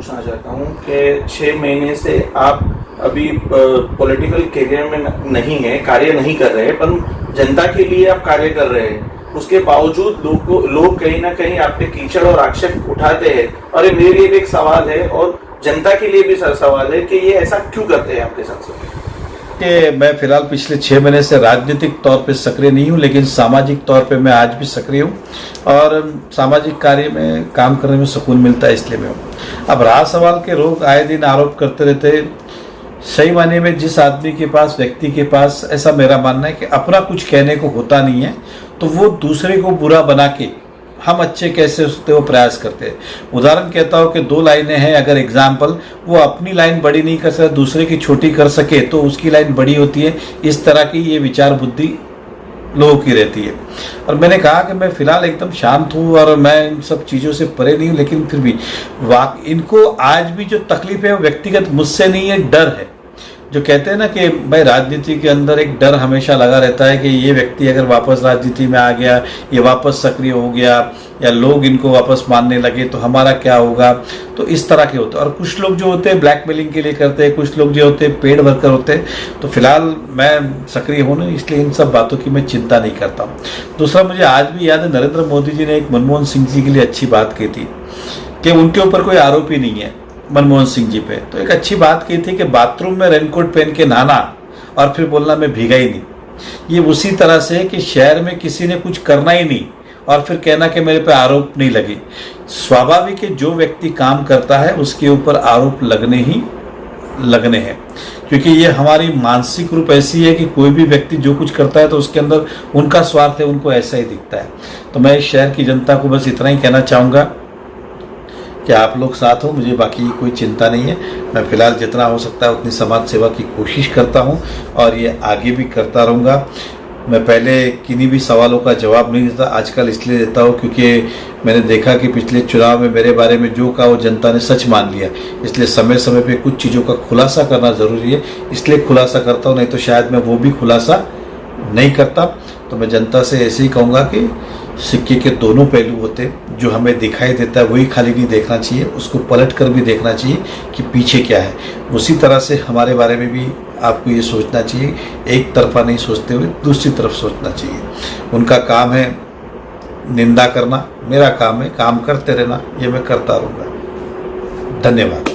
पूछना चाहता हूँ कि 6 महीने से आप अभी पॉलिटिकल करियर में नहीं है, कार्य नहीं कर रहे, पर जनता के लिए आप कार्य कर रहे हैं। उसके बावजूद लोग कहीं ना कहीं आपके कीचड़ और आक्षेप उठाते हैं। और ये मेरे लिए भी एक सवाल है और जनता के लिए भी सवाल है कि ये ऐसा क्यों करते हैं आपके साथ? कि मैं फिलहाल पिछले 6 महीने से राजनीतिक तौर पे सक्रिय नहीं हूँ, लेकिन सामाजिक तौर पे मैं आज भी सक्रिय हूँ और सामाजिक कार्य में काम करने में सुकून मिलता है, इसलिए मैं हूँ। अब रहा सवाल के लोग आए दिन आरोप करते रहते हैं। सही मायने में जिस आदमी के पास, व्यक्ति के पास, ऐसा मेरा मानना है कि अपना कुछ कहने को होता नहीं है, तो वो दूसरे को बुरा बना के हम अच्छे कैसे उससे वो प्रयास करते हैं। उदाहरण कहता हूँ कि 2 लाइनें हैं, अगर एग्जाम्पल वो अपनी लाइन बड़ी नहीं कर सकता, दूसरे की छोटी कर सके तो उसकी लाइन बड़ी होती है। इस तरह की ये विचार बुद्धि लोगों की रहती है। और मैंने कहा कि मैं फिलहाल एकदम शांत हूँ और मैं इन सब चीज़ों से परे नहीं हूँ, लेकिन फिर भी इनको आज भी जो तकलीफ है वो व्यक्तिगत मुझसे नहीं है, डर है। जो कहते हैं ना कि भाई राजनीति के अंदर एक डर हमेशा लगा रहता है कि ये व्यक्ति अगर वापस राजनीति में आ गया, ये वापस सक्रिय हो गया या लोग इनको वापस मानने लगे तो हमारा क्या होगा। तो इस तरह के होते हैं। और कुछ लोग जो होते हैं ब्लैकमेलिंग के लिए करते हैं, कुछ लोग जो होते हैं पेड वर्कर होते हैं। तो फिलहाल मैं सक्रिय हूँ ना, इसलिए इन सब बातों की मैं चिंता नहीं करता हूँ। दूसरा, मुझे आज भी याद है नरेंद्र मोदी जी ने एक मनमोहन सिंह जी के लिए अच्छी बात की थी कि उनके ऊपर कोई आरोप ही नहीं है, मनमोहन सिंह जी पे। तो एक अच्छी बात की थी कि बाथरूम में रेनकोट पहन के नहाना और फिर बोलना मैं भीगा ही नहीं। ये उसी तरह से कि शहर में किसी ने कुछ करना ही नहीं और फिर कहना कि मेरे पे आरोप नहीं लगे। स्वाभाविक है, जो व्यक्ति काम करता है उसके ऊपर आरोप लगने ही लगने हैं, क्योंकि ये हमारी मानसिक रूप ऐसी है कि कोई भी व्यक्ति जो कुछ करता है तो उसके अंदर उनका स्वार्थ है, उनको ऐसा ही दिखता है। तो मैं इस शहर की जनता को बस इतना ही कहना चाहूँगा कि आप लोग साथ हो, मुझे बाकी कोई चिंता नहीं है। मैं फिलहाल जितना हो सकता है उतनी समाज सेवा की कोशिश करता हूं और ये आगे भी करता रहूँगा। मैं पहले किन्हीं भी सवालों का जवाब नहीं देता, आजकल इसलिए देता हूँ क्योंकि मैंने देखा कि पिछले चुनाव में मेरे बारे में जो कहा वो जनता ने सच मान लिया। इसलिए समय समय पे कुछ चीज़ों का खुलासा करना ज़रूरी है, इसलिए खुलासा करता हूँ, नहीं तो शायद मैं वो भी खुलासा नहीं करता। तो मैं जनता से ऐसे ही कहूँगा कि सिक्के के दोनों पहलू होते, जो हमें दिखाई देता है वही खाली नहीं देखना चाहिए, उसको पलट कर भी देखना चाहिए कि पीछे क्या है। उसी तरह से हमारे बारे में भी आपको ये सोचना चाहिए, एक तरफा नहीं सोचते हुए दूसरी तरफ सोचना चाहिए। उनका काम है निंदा करना, मेरा काम है काम करते रहना, ये मैं करता रहूँगा। धन्यवाद।